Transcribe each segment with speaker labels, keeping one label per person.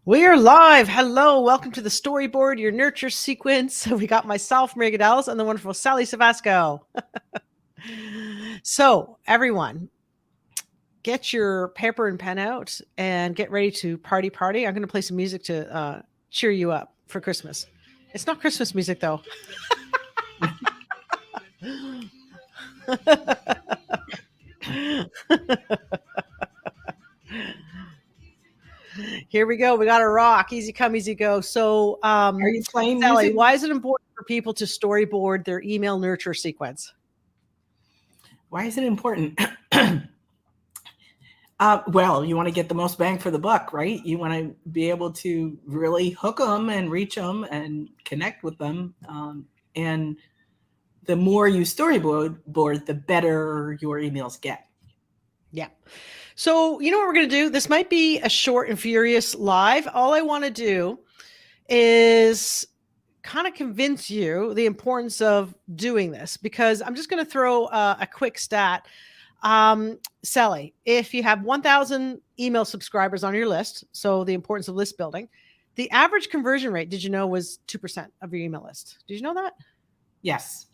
Speaker 1: We are live. Hello. Welcome to the Storyboard, your nurture sequence. We got myself, Maria Goodels, and the wonderful Sally Savasco. So, everyone, get your paper and pen out and get ready to party. I'm going to play some music to cheer you up for Christmas. It's not Christmas music, though. Here we go. We got a rock. Easy come, easy go. So,
Speaker 2: Are you playing
Speaker 1: Sally,
Speaker 2: music?
Speaker 1: why is it important for people to storyboard their email nurture sequence?
Speaker 2: Why is it important? Well, you want to get the most bang for the buck, right? You want to be able to really hook them and reach them and connect with them. And the more you storyboard, the better your emails get.
Speaker 1: Yeah. So, you know what we're going to do? This might be a short and furious live. All I want to do is kind of convince you the importance of doing this, because I'm just going to throw a quick stat. Sally, if you have 1,000 email subscribers on your list, so the importance of list building, the average conversion rate, did you know, was 2% of your email list? Did you know that?
Speaker 2: Yes.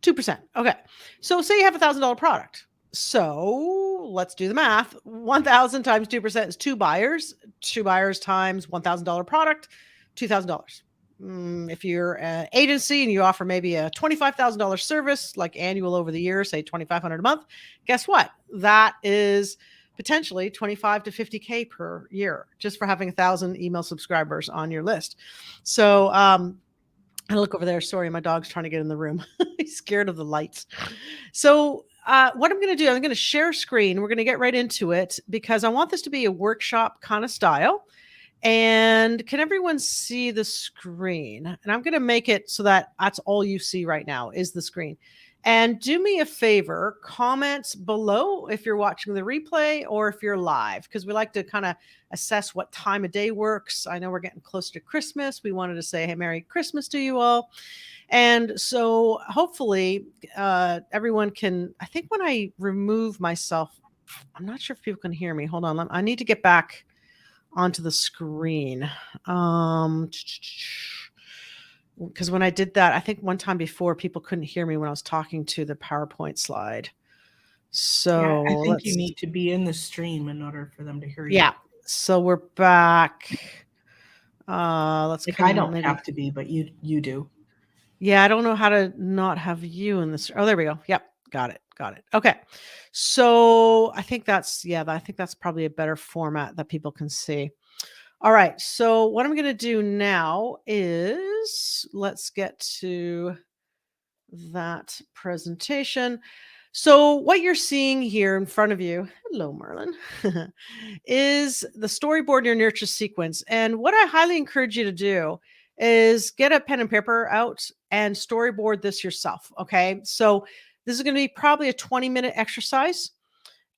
Speaker 1: 2%. Okay. So say you have $1,000 product. So let's do the math. 1,000 times 2% is 2 buyers. 2 buyers times $1,000 product, $2,000. If you're an agency and you offer maybe a $25,000 service, like annual over the year, say $2,500 a month, guess what? That is potentially 25 to 50K per year just for having 1,000 email subscribers on your list. So, I look over there. Sorry, my dog's trying to get in the room. He's scared of the lights. So, what I'm going to do, I'm going to share screen. We're going to get right into it because I want this to be a workshop kind of style. And can everyone see the screen? And I'm going to make it so that that's all you see right now is the screen. And do me a favor, comment below if you're watching the replay or if you're live, because we like to kind of assess what time of day works. I know we're getting close to Christmas. We wanted to say, hey, Merry Christmas to you all. And so hopefully everyone can, I think when I remove myself, I'm not sure if people can hear me. Hold on. I need to get back onto the screen. Because when I did that, I think one time before people couldn't hear me when I was talking to the PowerPoint slide. So
Speaker 2: yeah, I think you need to be in the stream in order for them to hear you.
Speaker 1: Yeah. So we're back. Let's
Speaker 2: like I don't have to be, but you do.
Speaker 1: Yeah, I don't know how to not have you in this. Oh, there we go. Yep. Got it. Okay. So I think that's probably a better format that people can see. All right. So what I'm going to do now is let's get to that presentation. So what you're seeing here in front of you, hello, Merlin, is the storyboard your nurture sequence. And what I highly encourage you to do is get a pen and paper out and storyboard this yourself. Okay. So this is going to be probably a 20-minute exercise.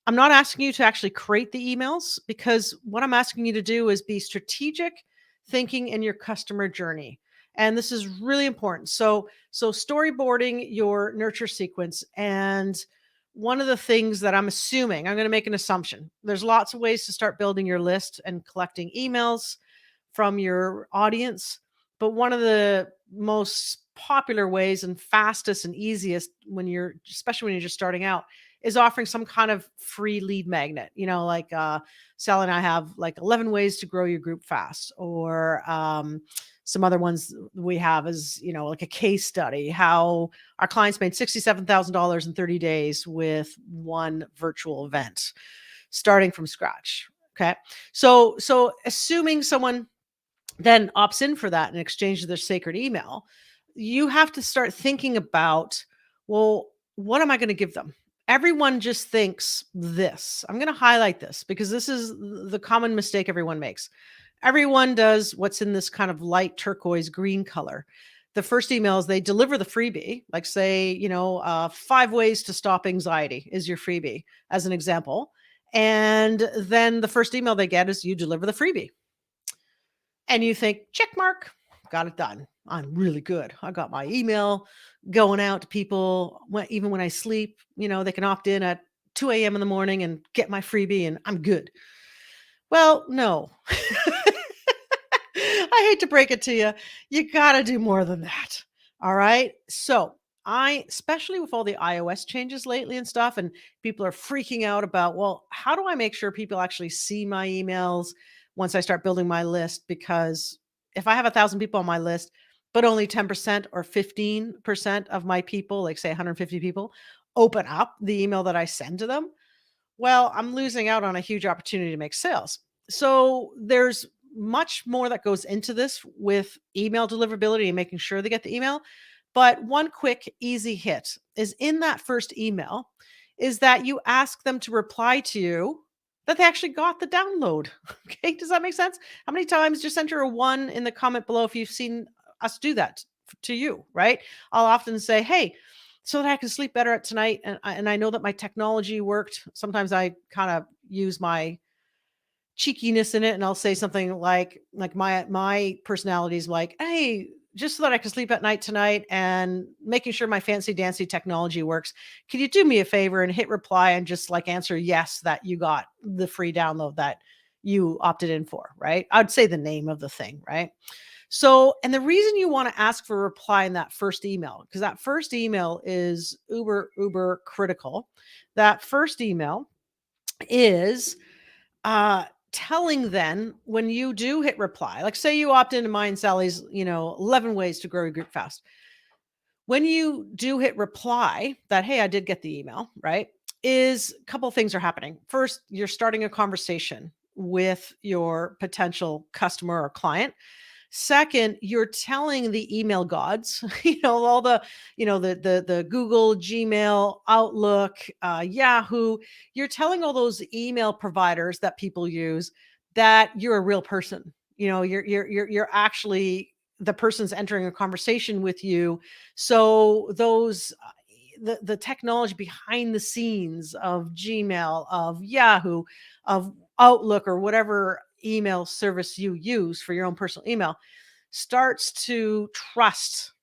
Speaker 1: I'm not asking you to actually create the emails, because what I'm asking you to do is be strategic thinking in your customer journey. And this is really important. So storyboarding your nurture sequence. And one of the things that I'm assuming, I'm going to make an assumption. There's lots of ways to start building your list and collecting emails from your audience. But one of the most popular ways and fastest and easiest especially when you're just starting out, is offering some kind of free lead magnet, like Sally and I have like 11 ways to grow your group fast, or some other ones we have is, like a case study, how our clients made $67,000 in 30 days with one virtual event, starting from scratch. Okay. So assuming someone then opts in for that in exchange of their sacred email, you have to start thinking about, well, what am I going to give them? Everyone just thinks this. I'm going to highlight this because this is the common mistake everyone makes. Everyone does what's in this kind of light turquoise green color. The first email is they deliver the freebie, like say, 5 ways to stop anxiety is your freebie as an example. And then the first email they get is you deliver the freebie. And you think, check mark, got it done. I'm really good. I got my email going out to people even when I sleep. They can opt in at 2 a.m. in the morning and get my freebie and I'm good. Well, no. I hate to break it to you. You got to do more than that. All right. So, especially with all the iOS changes lately and stuff, and people are freaking out about, well, how do I make sure people actually see my emails once I start building my list? Because if I have 1,000 people on my list, but only 10% or 15% of my people, like say 150 people, open up the email that I send to them, well, I'm losing out on a huge opportunity to make sales. So there's much more that goes into this with email deliverability and making sure they get the email. But one quick, easy hit is in that first email is that you ask them to reply to you that they actually got the download. Okay. Does that make sense? How many times just enter a one in the comment below if you've seen us do that to you, right? I'll often say, hey, so that I can sleep better at tonight. And I know that my technology worked. Sometimes I kind of use my cheekiness in it, and I'll say something like my personality is like, hey, just so that I can sleep at night tonight and making sure my fancy dancy technology works. Can you do me a favor and hit reply and just like answer yes that you got the free download that you opted in for, right? I'd say the name of the thing, right? So, and the reason you want to ask for a reply in that first email, because that first email is uber critical. That first email is telling then when you do hit reply, like say you opt into mine, Sally's, 11 ways to grow your group fast. When you do hit reply that, hey, I did get the email, right? Is a couple of things are happening. First, you're starting a conversation with your potential customer or client. Second, you're telling the email gods, all the Google, Gmail, Outlook, Yahoo. You're telling all those email providers that people use that you're a real person. You're actually the person's entering a conversation with you. So those the technology behind the scenes of Gmail, of Yahoo, of Outlook, or whatever email service you use for your own personal email starts to trust.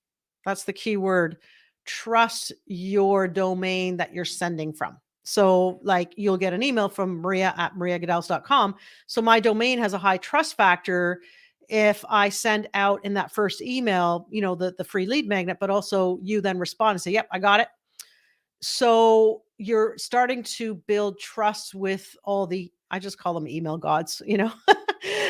Speaker 1: That's the key word. Trust your domain that you're sending from. So, like, you'll get an email from Maria@mariagadals.com. So, my domain has a high trust factor if I send out in that first email, the free lead magnet, but also you then respond and say, yep, I got it. So you're starting to build trust with all the, I just call them email gods.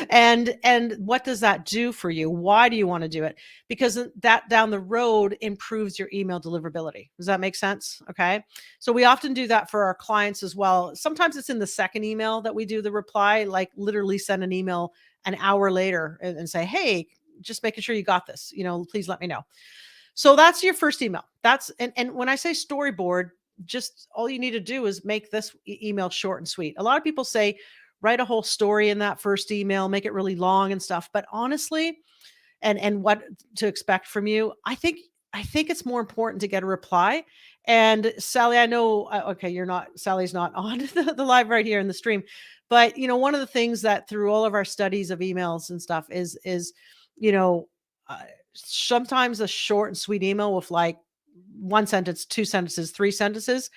Speaker 1: And what does that do for you? Why do you want to do it? Because that down the road improves your email deliverability. Does that make sense? Okay. So we often do that for our clients as well. Sometimes it's in the second email that we do the reply, like literally send an email an hour later and say, hey, just making sure you got this, please let me know. So that's your first email. And when I say storyboard, just all you need to do is make this email short and sweet. A lot of people say write a whole story in that first email, make it really long and stuff. But honestly, and what to expect from you, I think it's more important to get a reply. And Sally, I know, okay, Sally's not on the live right here in the stream, but one of the things that through all of our studies of emails and stuff is you know, uh, sometimes a short and sweet email with like one sentence, two sentences, three sentences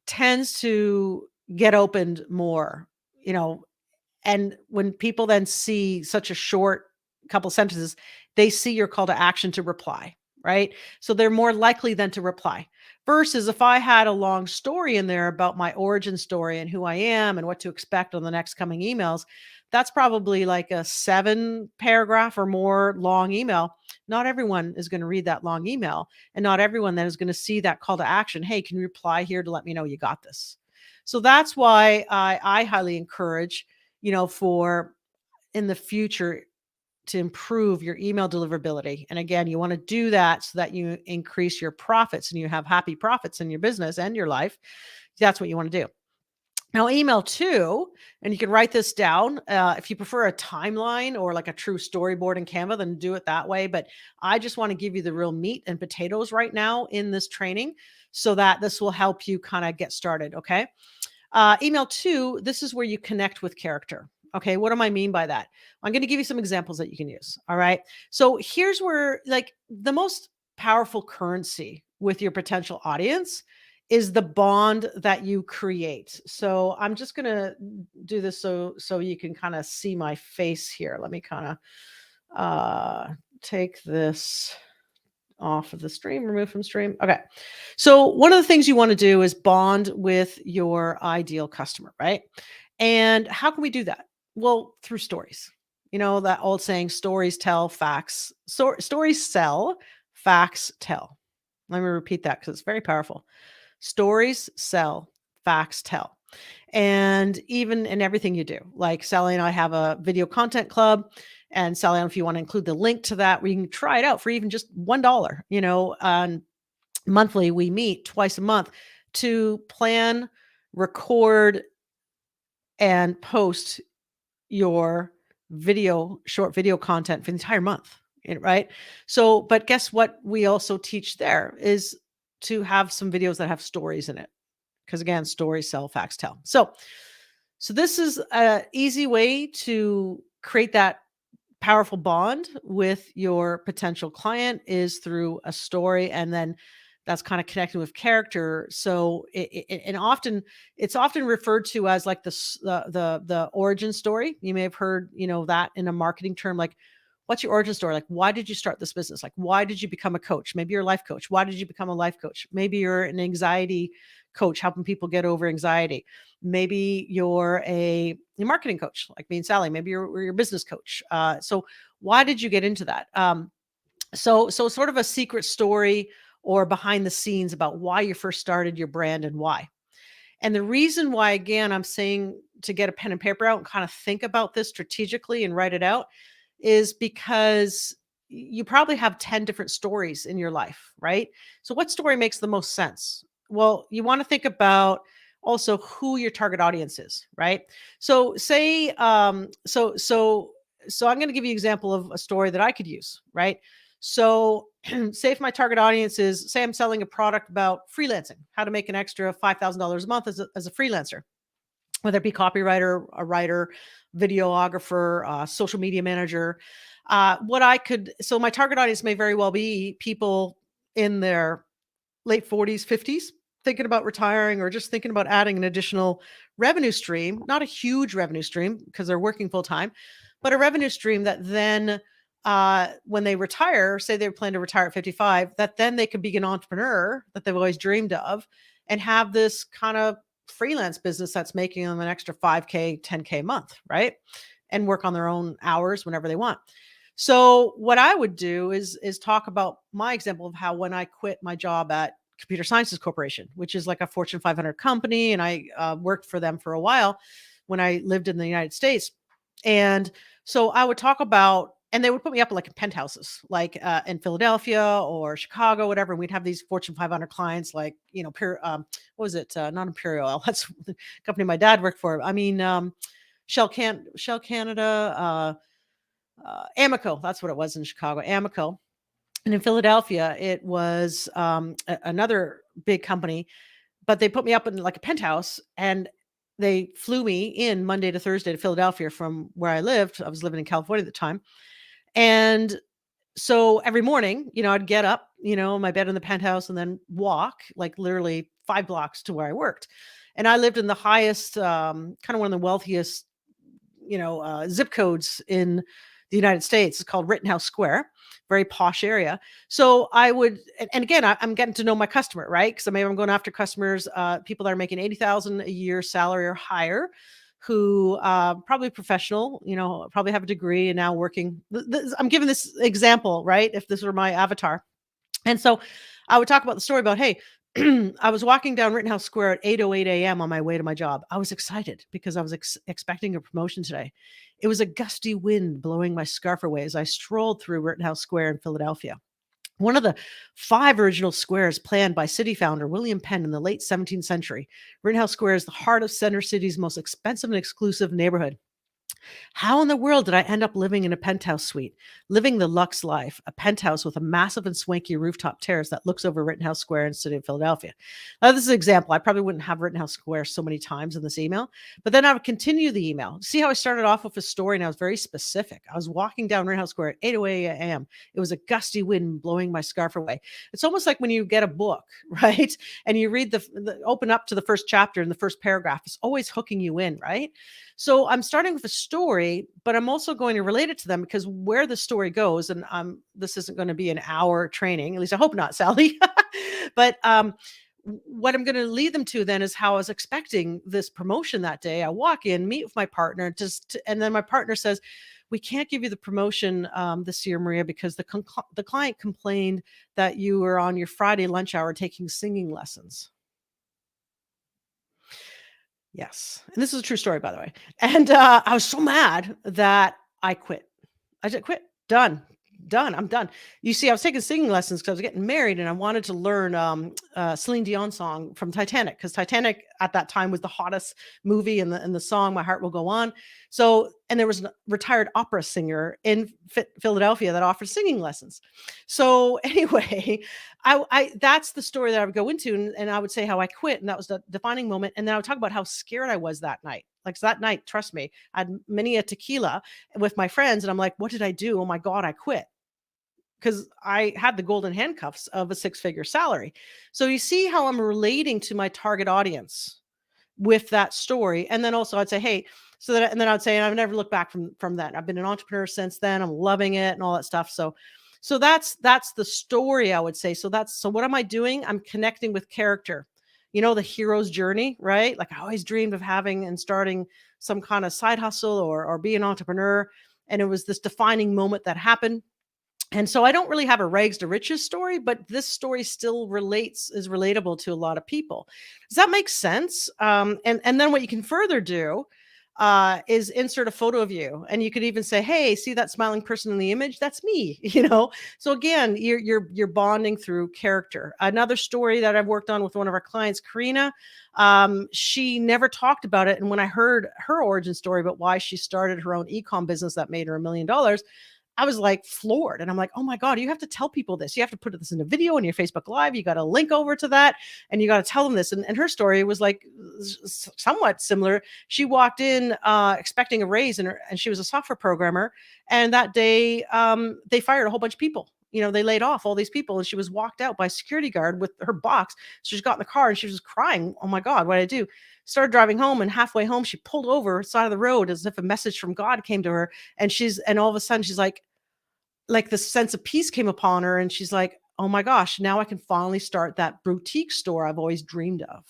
Speaker 1: tends to get opened more, you know, and when people then see such a short couple sentences, they see your call to action to reply, right? So they're more likely then to reply. Versus if I had a long story in there about my origin story and who I am and what to expect on the next coming emails, that's probably like a 7 paragraph or more long email. Not everyone is going to read that long email, and not everyone then is going to see that call to action. Hey, can you reply here to let me know you got this? So that's why I highly encourage, for in the future to improve your email deliverability. And again, you want to do that so that you increase your profits and you have happy profits in your business and your life. That's what you want to do. Now, email two, and you can write this down. If you prefer a timeline or like a true storyboard in Canva, then do it that way. But I just want to give you the real meat and potatoes right now in this training so that this will help you kind of get started. Okay. Email two, this is where you connect with character. Okay. What do I mean by that? I'm going to give you some examples that you can use. All right. So here's where like the most powerful currency with your potential audience is the bond that you create. So I'm just going to do this so you can kind of see my face here. Let me kind of take this off of the stream, remove from stream. Okay. So one of the things you want to do is bond with your ideal customer, right? And how can we do that? Well, through stories. You know, that old saying, stories tell, facts. Stories sell, facts tell. Let me repeat that because it's very powerful. Stories sell, facts tell. And even in everything you do, like Sally and I have a video content club. And Sally, if you want to include the link to that, where you can try it out for even just $1, you know, and monthly we meet twice a month to plan, record, and post your short video content for the entire month, right? So, but guess what? We also teach there is to have some videos that have stories in it. Because again, stories sell, facts tell. So this is an easy way to create that powerful bond with your potential client is through a story, and then that's kind of connecting with character. So it's often referred to as like the origin story. You may have heard, you know, that in a marketing term, like, what's your origin story? Like, why did you start this business? Like, why did you become a coach? Maybe you're a life coach. Why did you become a life coach? Maybe you're an anxiety coach, helping people get over anxiety. Maybe you're a marketing coach like me and Sally. Maybe you're your business coach. So why did you get into that? So sort of a secret story or behind the scenes about why you first started your brand and why. And the reason why, again, I'm saying to get a pen and paper out and kind of think about this strategically and write it out is because you probably have 10 different stories in your life, right? So what story makes the most sense? Well, you want to think about also who your target audience is, right? So say so I'm going to give you an example of a story that I could use, right? So say if my target audience is, say I'm selling a product about freelancing, how to make an extra $5,000 a month as a freelancer, whether it be copywriter, a writer, videographer, social media manager. So my target audience may very well be people in their late 40s, 50s, thinking about retiring or just thinking about adding an additional revenue stream, not a huge revenue stream because they're working full time, but a revenue stream that then when they retire, say they plan to retire at 55, that then they could be an entrepreneur that they've always dreamed of and have this kind of freelance business that's making them an extra 5K, 10K a month, right? And work on their own hours whenever they want. So what I would do is talk about my example of how when I quit my job at Computer Sciences Corporation, which is like a Fortune 500 company, and I worked for them for a while when I lived in the United States. And so I would talk about, and they would put me up like in penthouses, like in Philadelphia or Chicago, whatever. And we'd have these Fortune 500 clients, like, you know, what was it? Not Imperial. That's the company my dad worked for. I mean, Shell Canada, Amoco. That's what it was in Chicago, Amoco. And in Philadelphia, it was another big company, but they put me up in like a penthouse, and they flew me in Monday to Thursday to Philadelphia from where I lived. I was living in California at the time. And so every morning, you know, I'd get up, you know, in my bed in the penthouse and then walk like literally 5 blocks to where I worked. And I lived in the highest, kind of one of the wealthiest, you know, zip codes in the United States. It's called Rittenhouse Square, very posh area. So I would, and again, I'm getting to know my customer, right? Because maybe I'm going after customers, people that are making 80,000 a year salary or higher, who probably professional, you know, probably have a degree and now working. I'm giving this example, right? If this were my avatar. And so I would talk about the story about, hey, I was walking down Rittenhouse Square at 8:08 a.m. on my way to my job. I was excited because I was expecting a promotion today. It was a gusty wind blowing my scarf away as I strolled through Rittenhouse Square in Philadelphia. One of the 5 original squares planned by city founder William Penn in the late 17th century. Rittenhouse Square is the heart of Center City's most expensive and exclusive neighborhood. How in the world did I end up living in a penthouse suite, living the luxe life, a penthouse with a massive and swanky rooftop terrace that looks over Rittenhouse Square in the city of Philadelphia? Now, this is an example. I probably wouldn't have Rittenhouse Square so many times in this email, but then I would continue the email. See how I started off with a story and I was very specific. I was walking down Rittenhouse Square at 8:08 a.m. It was a gusty wind blowing my scarf away. It's almost like when you get a book, right? And you read the open up to the first chapter and the first paragraph. It's always hooking you in, right? So I'm starting with a story, but I'm also going to relate it to them because where the story goes, and this isn't going to be an hour training, at least I hope not, Sally. But what I'm going to lead them to then is how I was expecting this promotion that day. I walk in, meet with my partner, and then my partner says, "We can't give you the promotion this year, Maria, because the client complained that you were on your Friday lunch hour taking singing lessons." Yes. And this is a true story, by the way. And I was so mad that I quit. I just quit. Done. Done. I'm done. You see, I was taking singing lessons because I was getting married and I wanted to learn Celine Dion song from Titanic because Titanic at that time was the hottest movie and the song My Heart Will Go On. So, and there was a retired opera singer in Philadelphia that offered singing lessons. So anyway, I that's the story that I would go into and I would say how I quit and that was the defining moment. And then I would talk about how scared I was that night. Like that night, trust me, I had many a tequila with my friends and I'm like, what did I do? Oh my God, I quit because I had the golden handcuffs of a six-figure salary. So you see how I'm relating to my target audience with that story. And then also I'd say, hey, and then I'd say, and I've never looked back from that. I've been an entrepreneur since then. I'm loving it and all that stuff. So that's the story I would say. So what am I doing? I'm connecting with character. You know, the hero's journey, right? Like I always dreamed of having and starting some kind of side hustle or be an entrepreneur. And it was this defining moment that happened. And so I don't really have a rags to riches story, but this story still is relatable to a lot of people. Does that make sense? And then what you can further do is insert a photo of you, and you could even say, "Hey, see that smiling person in the image? That's me." You know. So again, you're bonding through character. Another story that I've worked on with one of our clients, Karina, she never talked about it, and when I heard her origin story about why she started her own e-com business that made her $1 million. I was like floored. And I'm like, oh my God, you have to tell people this. You have to put this in a video on your Facebook Live. You got to link over to that and you got to tell them this. And her story was like somewhat similar. She walked in expecting a raise and she was a software programmer. And that day they fired a whole bunch of people. You know, they laid off all these people and she was walked out by a security guard with her box. So she got in the car and she was crying. Oh my God, what did I do? Started driving home and halfway home, she pulled over side of the road as if a message from God came to her. And all of a sudden she's like this sense of peace came upon her and she's like, oh my gosh, now I can finally start that boutique store I've always dreamed of.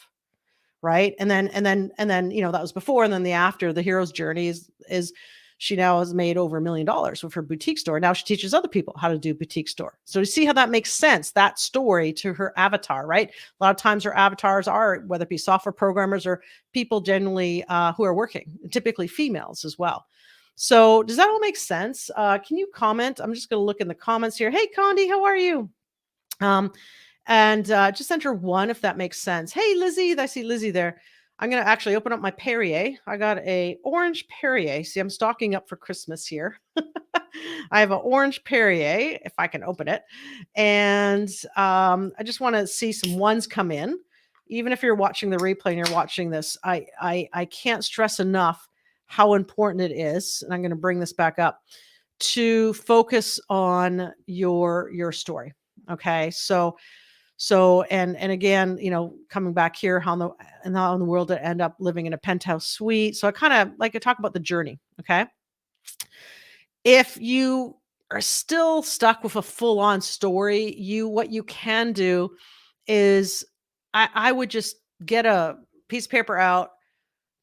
Speaker 1: Right. And then, you know, that was before. And then the after the hero's journey is she now has made over $1 million with her boutique store. Now she teaches other people how to do boutique store. So you see how that makes sense, that story to her avatar, right? A lot of times her avatars are, whether it be software programmers or people generally who are working, typically females as well. So does that all make sense? Can you comment? I'm just going to look in the comments here. Hey, Condi, how are you? And just enter 1 if that makes sense. Hey, Lizzie, I see Lizzie there. I'm going to actually open up my Perrier. I got a orange Perrier. See, I'm stocking up for Christmas here. I have an orange Perrier, if I can open it. And I just want to see some 1s come in. Even if you're watching the replay and you're watching this, I can't stress enough how important it is, and I'm going to bring this back up, to focus on your story. Okay. And again, you know, coming back here, how in the world to end up living in a penthouse suite. So I kind of like to talk about the journey. Okay. If you are still stuck with a full-on story, what you can do is I would just get a piece of paper out,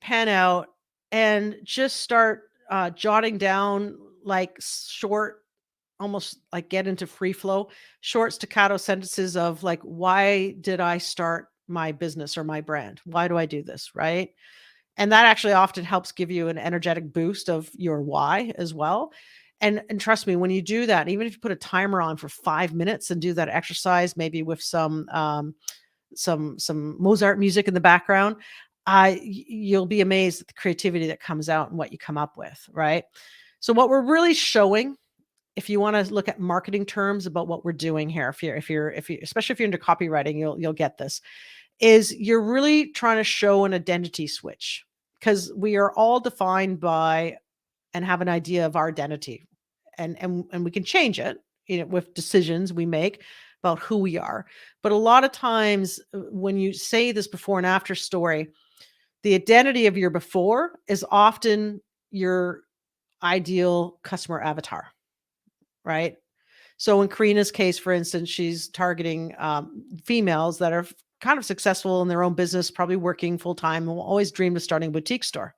Speaker 1: pen out, and just start jotting down like short, almost like get into free flow, short staccato sentences of like, why did I start my business or my brand? Why do I do this? Right. And that actually often helps give you an energetic boost of your why as well. And trust me, when you do that, even if you put a timer on for 5 minutes and do that exercise, maybe with some Mozart music in the background, you'll be amazed at the creativity that comes out and what you come up with, right? So what we're really showing, if you want to look at marketing terms about what we're doing here, if you especially if you're into copywriting, you'll get this, is you're really trying to show an identity switch, because we are all defined by and have an idea of our identity, and we can change it, with decisions we make about who we are. But a lot of times, when you say this before and after story, the identity of your before is often your ideal customer avatar, right? So in Karina's case, for instance, she's targeting females that are kind of successful in their own business, probably working full time, and will always dream of starting a boutique store.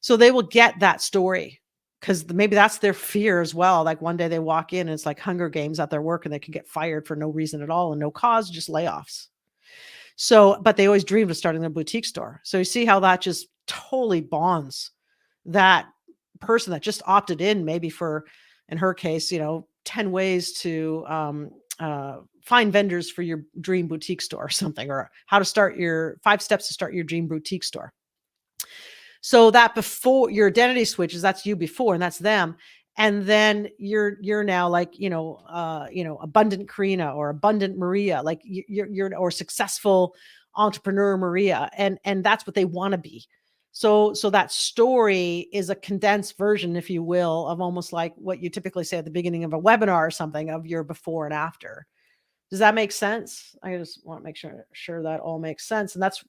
Speaker 1: So they will get that story, because maybe that's their fear as well. Like one day they walk in and it's like Hunger Games at their work, and they can get fired for no reason at all and no cause, just layoffs. So, but they always dreamed of starting a boutique store. So you see how that just totally bonds that person that just opted in, maybe for, in her case, 10 ways to find vendors for your dream boutique store or something, or how to start your 5 steps to start your dream boutique store. So that before, your identity switches, that's you before, and that's them. And then you're now like, abundant Karina or abundant Maria, like you're or successful entrepreneur Maria. And that's what they want to be. So that story is a condensed version, if you will, of almost like what you typically say at the beginning of a webinar or something, of your before and after. Does that make sense? I just want to make sure that all makes sense. And that's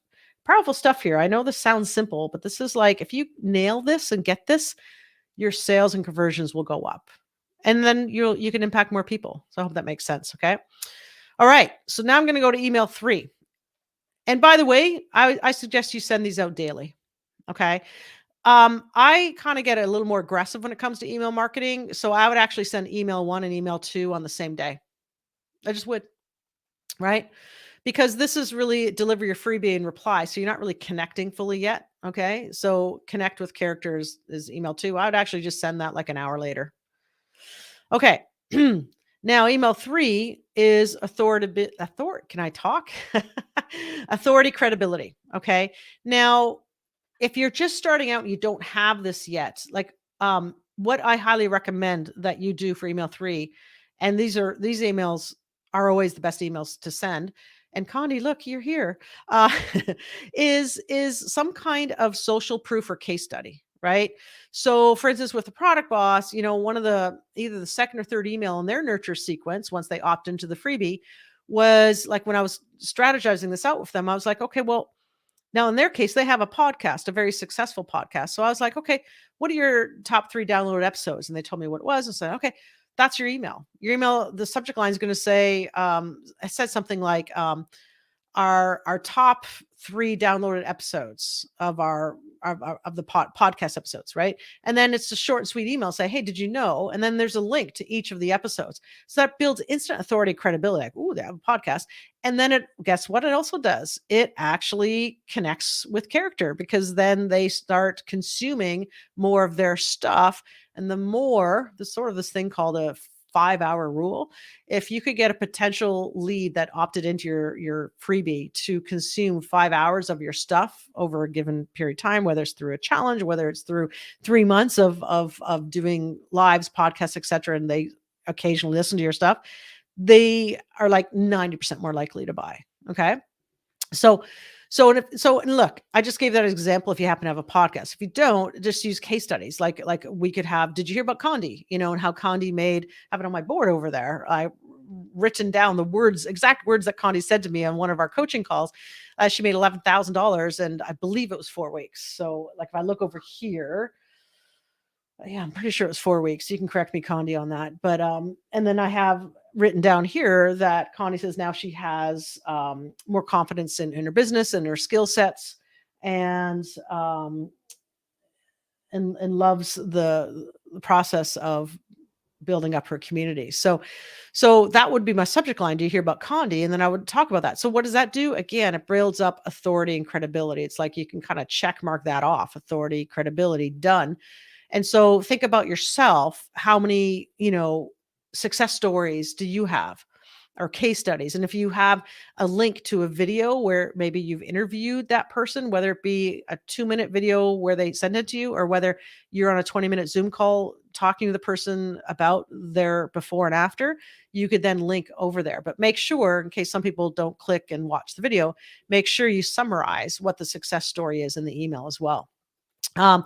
Speaker 1: powerful stuff here. I know this sounds simple, but this is like, if you nail this and get this, your sales and conversions will go up. And then you can impact more people. So I hope that makes sense. Okay. All right. So now I'm going to go to email 3. And by the way, I suggest you send these out daily. Okay. I kind of get a little more aggressive when it comes to email marketing. So I would actually send email 1 and email 2 on the same day. I just would, right? Because this is really deliver your freebie and reply. So you're not really connecting fully yet. Okay. So connect with characters is email 2. I would actually just send that like an hour later. Okay. Now, email 3 is authority. Can I talk? Authority, credibility. Okay. Now, if you're just starting out and you don't have this yet, like what I highly recommend that you do for email 3, and these emails are always the best emails to send. And Condi, look, you're here. Is some kind of social proof or case study, right? So, for instance, with the product boss, one of either the second or third email in their nurture sequence, once they opt into the freebie, was like, when I was strategizing this out with them, I was like, okay, well, now in their case, they have a podcast, a very successful podcast. So I was like, okay, what are your top 3 downloaded episodes? And they told me what it was, and said, okay, that's your email. Your email, the subject line is going to say, I said something like, our top 3 downloaded episodes of the podcast episodes, right? And then it's a short and sweet email, say, hey, did you know? And then there's a link to each of the episodes. So that builds instant authority, credibility. Like, ooh, they have a podcast. And then guess what it also does? It actually connects with character, because then they start consuming more of their stuff. And the more, the sort of this thing called a 5-hour rule. If you could get a potential lead that opted into your freebie to consume 5 hours of your stuff over a given period of time, whether it's through a challenge, whether it's through 3 months of doing lives, podcasts, etc., and they occasionally listen to your stuff, they are like 90% more likely to buy. Okay. And look, I just gave that example if you happen to have a podcast. If you don't, just use case studies. Like we could have, did you hear about Condi? And how Condi have it on my board over there. I written down the exact words that Condi said to me on one of our coaching calls. She made $11,000, and I believe it was 4 weeks. So like if I look over here, yeah, I'm pretty sure it was 4 weeks. You can correct me, Condi, on that. But and then I have written down here that Condi says now she has more confidence in her business and her skill sets, and loves the process of building up her community. So that would be my subject line. Do you hear about Condi? And then I would talk about that. So what does that do? Again, it builds up authority and credibility. It's like you can kind of check mark that off. Authority, credibility, done. And so think about yourself. How many, success stories do you have? or case studies. And if you have a link to a video where maybe you've interviewed that person, whether it be a 2-minute video where they send it to you, or whether you're on a 20-minute Zoom call talking to the person about their before and after, you could then link over there. But make sure, in case some people don't click and watch the video, make sure you summarize what the success story is in the email as well. Um,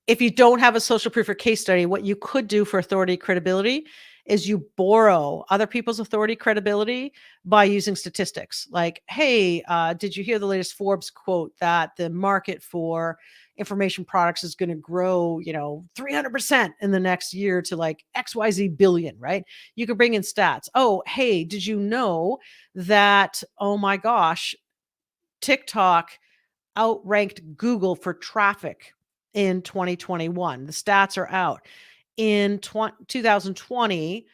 Speaker 1: if you don't have a social proof or case study, what you could do for authority credibility is you borrow other people's authority credibility by using statistics. Like, hey, did you hear the latest Forbes quote that the market for information products is going to grow, 300% in the next year to like XYZ billion, right? You could bring in stats. Oh, hey, did you know that, oh my gosh, TikTok outranked Google for traffic in 2021. The stats are out. In 2020,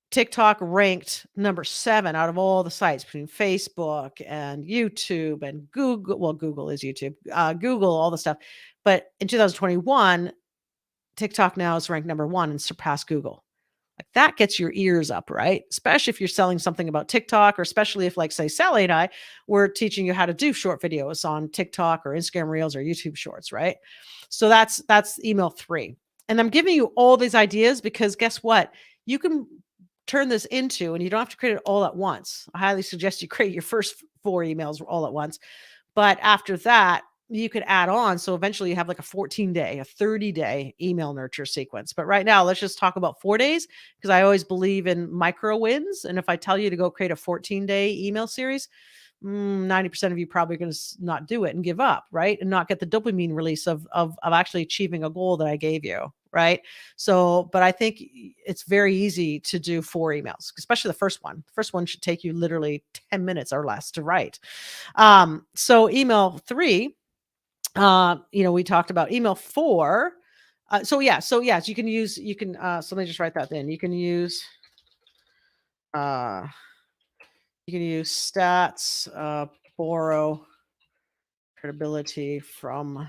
Speaker 1: TikTok ranked number 7 out of all the sites between Facebook and YouTube and Google. Well, Google is YouTube, Google, all the stuff. But in 2021, TikTok now is ranked number 1 and surpassed Google. Like that gets your ears up, right? Especially if you're selling something about TikTok, or especially if, like, say, Sally and I were teaching you how to do short videos on TikTok or Instagram Reels or YouTube Shorts, right? So that's email 3. And I'm giving you all these ideas because guess what? You can turn this into, and you don't have to create it all at once. I highly suggest you create your first 4 emails all at once. But after that, you could add on. So eventually you have like a 14-day, a 30-day email nurture sequence. But right now, let's just talk about 4 days, because I always believe in micro wins. And if I tell you to go create a 14-day email series, 90% of you probably going to not do it and give up, right? And not get the dopamine release of actually achieving a goal that I gave you, right? So, but I think it's very easy to do 4 emails, especially the first one. The first one should take you literally 10 minutes or less to write. So email 3, we talked about email 4. So yes, you can use, so let me just write that in. You can use stats, borrow credibility from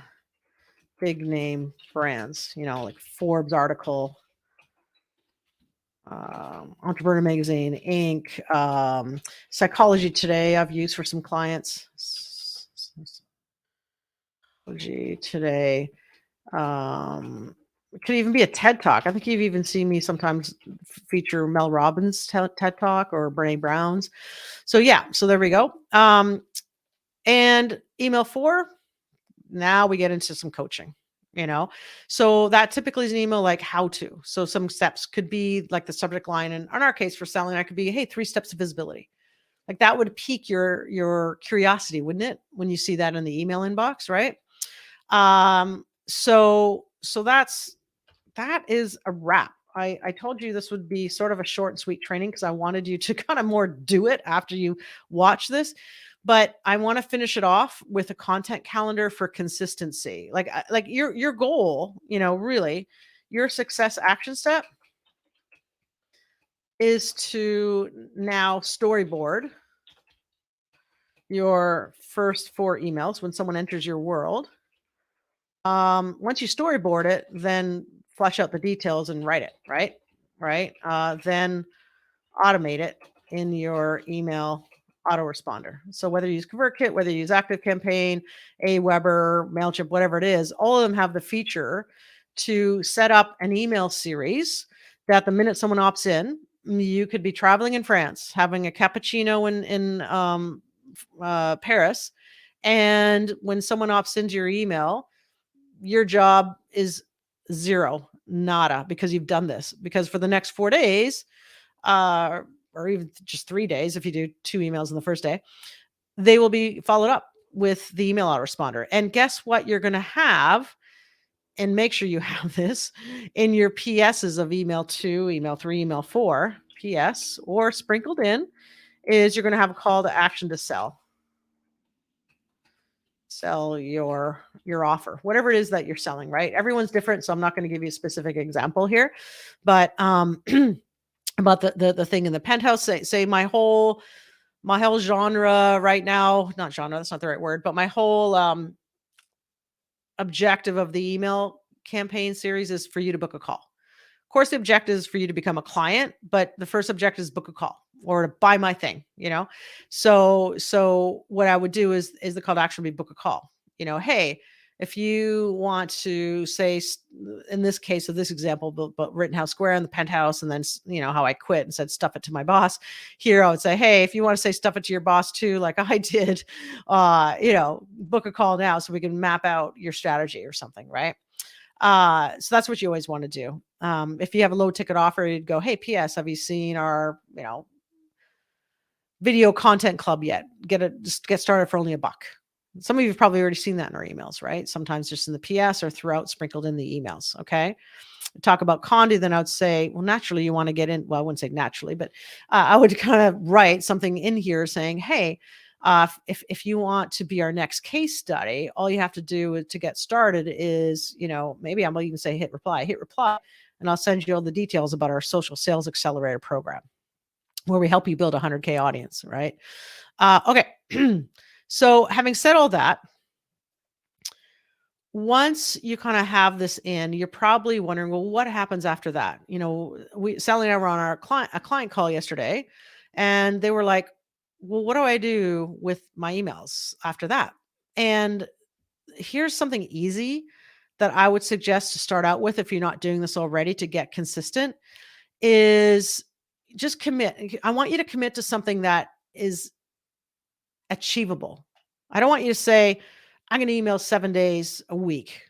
Speaker 1: big name brands, like Forbes article, Entrepreneur Magazine, Inc., Psychology Today I've used for some clients. Psychology Today. It could even be a TED Talk. I think you've even seen me sometimes feature Mel Robbins' TED Talk or Brene Brown's. So yeah, so there we go. And email 4, now we get into some coaching, So that typically is an email like how to. So some steps could be like the subject line. And in our case for selling, that could be, hey, 3 steps to visibility. Like that would pique your curiosity, wouldn't it? When you see that in the email inbox, right? So that is a wrap. I told you this would be sort of a short and sweet training because I wanted you to kind of more do it after you watch this. But I want to finish it off with a content calendar for consistency. Like your goal, really, your success action step is to now storyboard your first 4 emails when someone enters your world. Once you storyboard it, then flesh out the details and write it, right? Then automate it in your email autoresponder. So whether you use ConvertKit, whether you use ActiveCampaign, Aweber, MailChimp, whatever it is, all of them have the feature to set up an email series that the minute someone opts in, you could be traveling in France, having a cappuccino in Paris, and when someone opts into your email, your job is zero, nada, because you've done this. Because for the next 4 days, or even just 3 days, if you do 2 emails in the first day, they will be followed up with the email autoresponder. And guess what you're going to have? And make sure you have this in your PSs of email 2, email 3, email 4, PS, or sprinkled in, is you're going to have a call to action to sell your offer, whatever it is that you're selling, right? Everyone's different, so I'm not going to give you a specific example here, but about the thing in the penthouse, say my whole genre right now, not genre, that's not the right word, but my whole objective of the email campaign series is for you to book a call. Of course, the objective is for you to become a client, but the first objective is book a call. or to buy my thing, So what I would do is the call to action would be book a call. Hey, if you want to say, in this case of this example, but Rittenhouse Square and the penthouse, and then how I quit and said stuff it to my boss. Here I would say, hey, if you want to say stuff it to your boss too, like I did, book a call now so we can map out your strategy or something, right? So that's what you always want to do. If you have a low ticket offer, you'd go, hey, PS, have you seen our video content club yet? Just get started for only $1. Some of you have probably already seen that in our emails, right? Sometimes just in the PS or throughout, sprinkled in the emails. Okay. Talk about Condi, then I would say, well, naturally you want to get in. Well, I wouldn't say naturally, but I would kind of write something in here saying, hey, if you want to be our next case study, all you have to do to get started is, maybe I'm even say hit reply, and I'll send you all the details about our social sales accelerator program where we help you build a 100K audience, right? Okay. So having said all that, once you kind of have this in, you're probably wondering, well, what happens after that? Sally and I were on a client call yesterday, and they were like, well, what do I do with my emails after that? And here's something easy that I would suggest to start out with if you're not doing this already to get consistent is just commit. I want you to commit to something that is achievable. I don't want you to say, I'm going to email 7 days a week.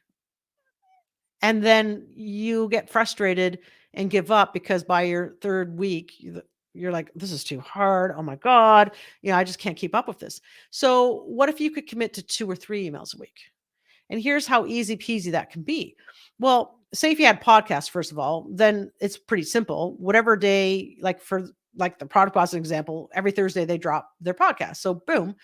Speaker 1: And then you get frustrated and give up because by your third week, you're like, this is too hard. Oh my God. I just can't keep up with this. So what if you could commit to 2 or 3 emails a week? And here's how easy peasy that can be. Well, say if you had podcasts, first of all, then it's pretty simple. Whatever day, like the product boss example, every Thursday they drop their podcast. So boom,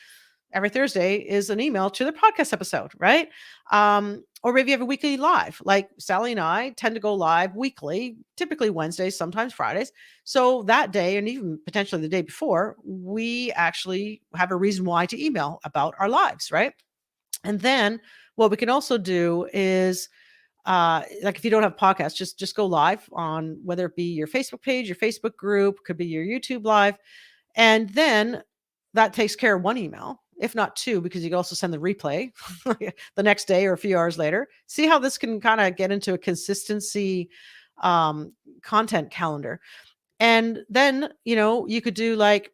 Speaker 1: every Thursday is an email to the podcast episode, right? Or maybe you have a weekly live. Like Sally and I tend to go live weekly, typically Wednesdays, sometimes Fridays. So that day, and even potentially the day before, we actually have a reason why to email about our lives, right? And then what we can also do is, like if you don't have podcasts, just go live on whether it be your Facebook page, your Facebook group, could be your YouTube live. And then that takes care of 1 email, if not 2, because you can also send the replay the next day or a few hours later. See how this can kind of get into a consistency content calendar. And then, you could do like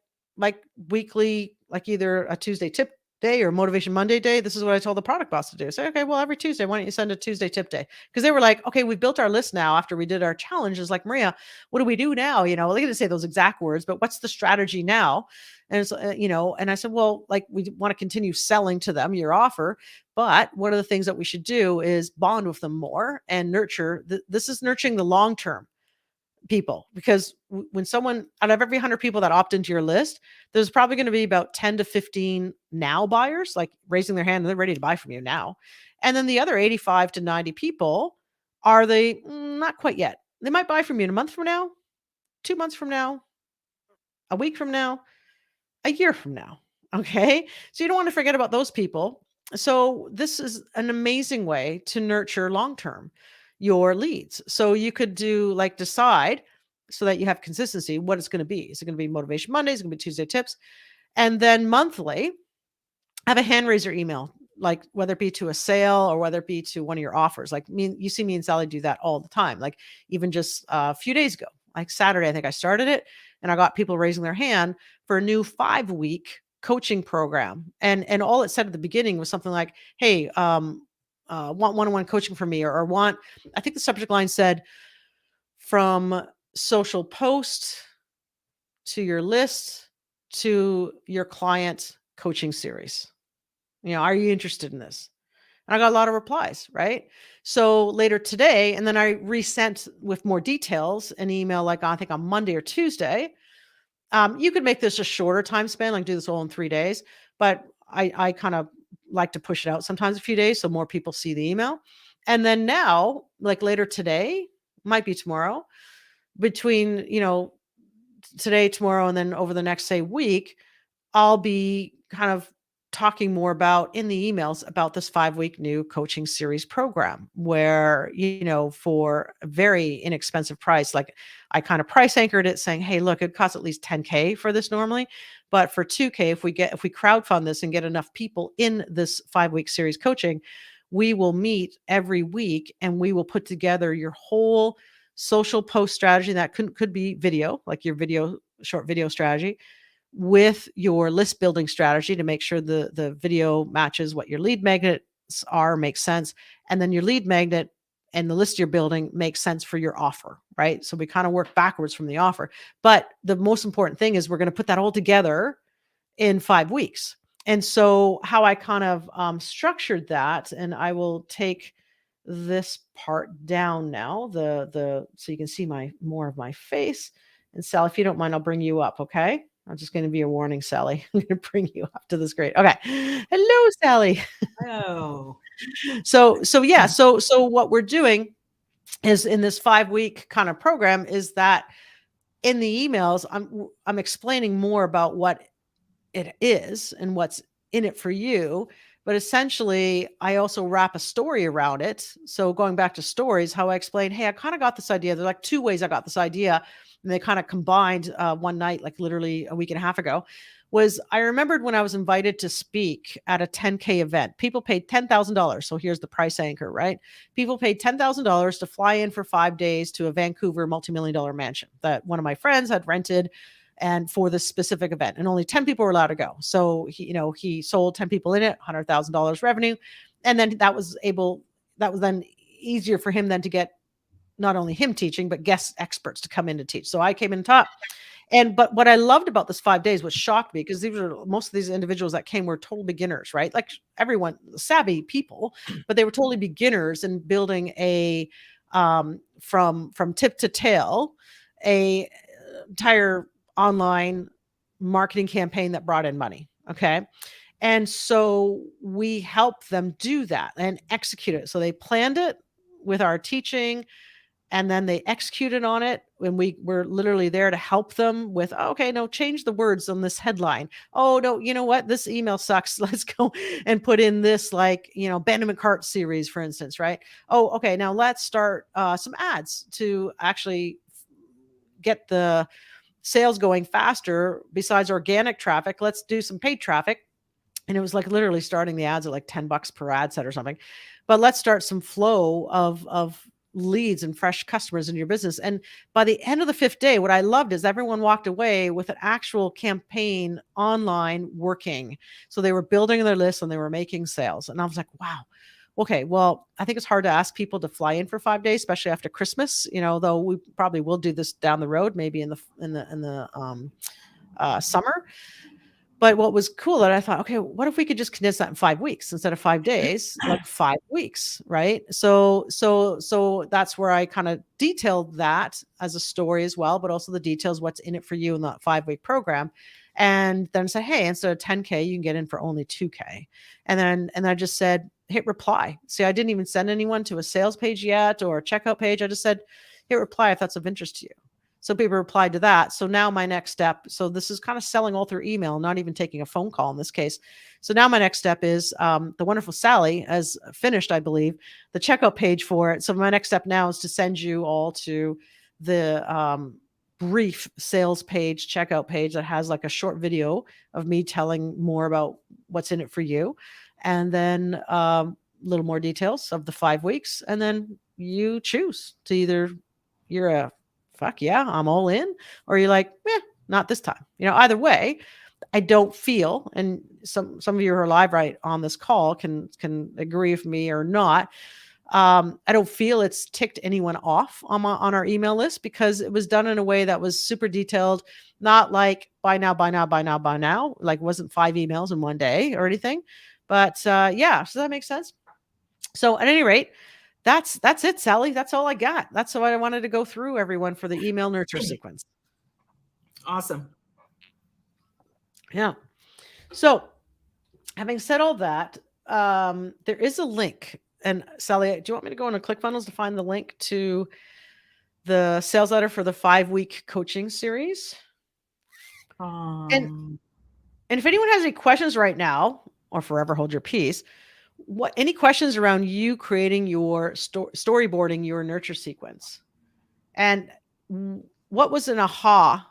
Speaker 1: weekly, like either a Tuesday tip day or motivation Monday day. This is what I told the product boss to do. Say, okay, well, every Tuesday, why don't you send a Tuesday tip day? Because they were like, okay, we've built our list now after we did our challenges. Like, Maria, what do we do now? They didn't say those exact words, but what's the strategy now? And it's, and I said, well, like we want to continue selling to them your offer, but one of the things that we should do is bond with them more and nurture. This is nurturing the long-term people, because when someone out of every 100 people that opt into your list, there's probably going to be about 10 to 15 now buyers, like raising their hand and they're ready to buy from you now. And then the other 85 to 90 people are they not quite yet. They might buy from you in a month from now, 2 months from now, a week from now, a year from now. Okay. So you don't want to forget about those people. So this is an amazing way to nurture long-term your leads. So you could do like decide so that you have consistency what it's going to be. Is it going to be motivation Mondays? Is it going to be Tuesday tips? And then monthly, have a hand raiser email, like whether it be to a sale or whether it be to one of your offers. Like you see me and Sally do that all the time. Like even just a few days ago, like Saturday, I think I started it and I got people raising their hand for a new 5-week coaching program. And all it said at the beginning was something like, hey, want one-on-one coaching from me, or want, I think the subject line said, from social post to your list to your client coaching series. Are you interested in this? And I got a lot of replies, right? So later today, and then I resent with more details an email like I think on Monday or Tuesday. You could make this a shorter time span, like do this all in 3 days, but I kind of like to push it out sometimes a few days so more people see the email. And then now, like later today, might be tomorrow, between, today, tomorrow, and then over the next, say, week, I'll be kind of talking more about in the emails about this 5-week new coaching series program where, for a very inexpensive price, like I kind of price anchored it saying, hey, look, it costs at least 10K for this normally. But for 2K, if we crowdfund this and get enough people in this 5-week series coaching, we will meet every week and we will put together your whole social post strategy. That could be video, like your short video strategy, with your list building strategy to make sure the video matches what your lead magnets are, makes sense. And then your lead magnet and the list you're building makes sense for your offer, right? So we kind of work backwards from the offer. But the most important thing is we're going to put that all together in 5 weeks. And so how I kind of structured that, and I will take this part down now, so you can see more of my face. And Sally, if you don't mind, I'll bring you up, okay? I'm just going to be a warning, Sally. I'm going to bring you up to the screen. Okay. Hello, Sally.
Speaker 2: Oh.
Speaker 1: So yeah, so what we're doing is in this 5-week kind of program is that in the emails, I'm explaining more about what it is and what's in it for you. But essentially, I also wrap a story around it. So going back to stories, how I explain, hey, I kind of got this idea. There's like 2 ways I got this idea. And they kind of combined one night, like literally a week and a half ago, was I remembered when I was invited to speak at a 10K event. People paid $10,000. So here's the price anchor, right? People paid $10,000 to fly in for 5 days to a Vancouver multi-million-dollar mansion that one of my friends had rented and for this specific event, and only 10 people were allowed to go. So he sold 10 people in it, $100,000 revenue. And then that was then easier for him then to get not only him teaching, but guest experts to come in to teach. So I came in top. But what I loved about this 5 days, what shocked me, because most of these individuals that came were total beginners, right? Like everyone, savvy people, but they were totally beginners in building a from tip to tail, a entire online marketing campaign that brought in money. Okay. And so we helped them do that and execute it. So they planned it with our teaching, and then they executed on it when we were literally there to help them with, okay, no, change the words on this headline. Oh, no, you know what? This email sucks. Let's go and put in this, like, abandonment cart series, for instance, right? Oh, okay. Now let's start some ads to actually get the sales going faster. Besides organic traffic, let's do some paid traffic. And it was like literally starting the ads at like $10 per ad set or something. But let's start some flow of leads and fresh customers in your business. And by the end of the 5th day, what I loved is everyone walked away with an actual campaign online working. So they were building their list and they were making sales. And I was like, wow. Okay, well, I think it's hard to ask people to fly in for 5 days, especially after Christmas. Though we probably will do this down the road, maybe in the summer. But what was cool that I thought, okay, what if we could just condense that in 5 weeks instead of 5 days, like 5 weeks, right? So that's where I kind of detailed that as a story as well, but also the details, what's in it for you in that 5-week program. And then said, hey, instead of 10K, you can get in for only 2K. And then I just said, hit reply. See, I didn't even send anyone to a sales page yet or a checkout page. I just said, hit reply if that's of interest to you. So people replied to that. So now my next step, so this is kind of selling all through email, not even taking a phone call in this case. So now my next step is the wonderful Sally has finished, I believe, the checkout page for it. So my next step now is to send you all to the brief sales page, checkout page that has like a short video of me telling more about what's in it for you. And then a little more details of the 5 weeks. And then you choose to either you're a fuck yeah, I'm all in, or you're like, not this time. Either way, I don't feel, and some of you who are live right on this call can agree with me or not. I don't feel it's ticked anyone off on our email list because it was done in a way that was super detailed, not like buy now, like it wasn't 5 emails in one day or anything. But yeah, so that makes sense. So at any rate, that's it, Sally. That's all I got. That's what I wanted to go through, everyone, for the email nurture sequence.
Speaker 2: Awesome.
Speaker 1: Yeah. So having said all that, there is a link. And Sally, do you want me to go into ClickFunnels to find the link to the sales letter for the 5-week coaching series? And if anyone has any questions right now, or forever hold your peace. What any questions around you creating your storyboarding your nurture sequence? And what was an aha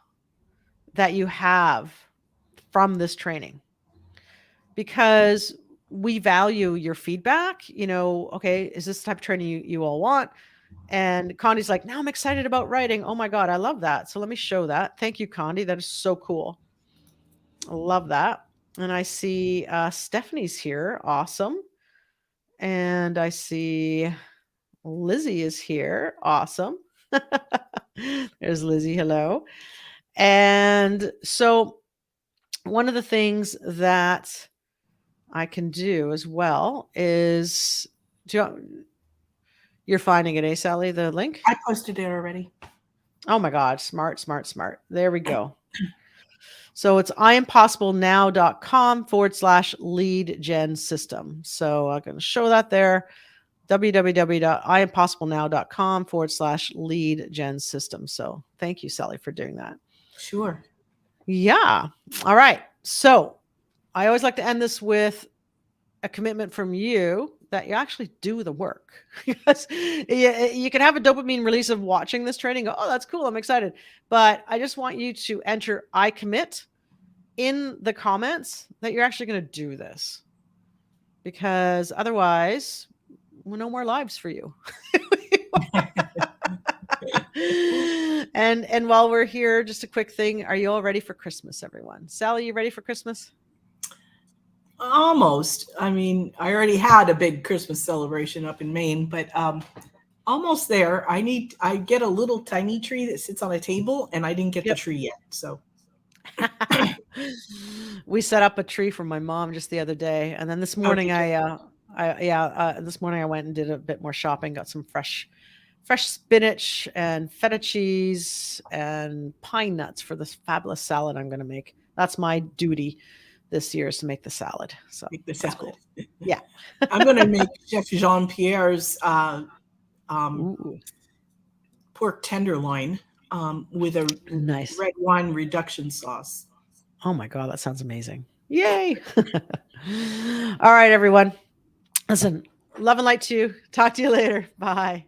Speaker 1: that you have from this training? Because we value your feedback. Okay, is this the type of training you all want? And Condi's like, now I'm excited about writing. Oh my God, I love that. So let me show that. Thank you, Condi. That is so cool. I love that. And I see Stephanie's here. Awesome. And I see Lizzie is here. Awesome. There's Lizzie. Hello. And so one of the things that I can do as well is you're finding it, eh, Sally, the link?
Speaker 2: I posted it already.
Speaker 1: Oh my God. Smart, smart, smart. There we go. So it's impossiblenow.com/lead gen system. So I'm going to show that there. www.impossiblenow.com/lead gen system. So thank you, Sally, for doing that.
Speaker 2: Sure.
Speaker 1: Yeah. All right. So I always like to end this with a commitment from you that you actually do the work. Because you can have a dopamine release of watching this training. Go, oh, that's cool. I'm excited. But I just want you to enter I commit in the comments that you're actually going to do this. Because otherwise, no more lives for you. And while we're here, just a quick thing. Are you all ready for Christmas, everyone? Sally, you ready for Christmas?
Speaker 2: Almost. I mean, I already had a big Christmas celebration up in Maine, but almost there. I get a little tiny tree that sits on a table, and I didn't get the tree yet. So
Speaker 1: we set up a tree for my mom just the other day, and then this morning this morning I went and did a bit more shopping, got some fresh spinach and feta cheese and pine nuts for this fabulous salad I'm going to make. That's my duty this year, is to make the salad. So
Speaker 2: make the salad.
Speaker 1: Cool. Yeah.
Speaker 2: I'm going to make Chef Jean-Pierre's pork tenderloin with a
Speaker 1: nice
Speaker 2: red wine reduction sauce.
Speaker 1: Oh my God, that sounds amazing. Yay. All right, everyone. Listen, love and light to you. Talk to you later. Bye.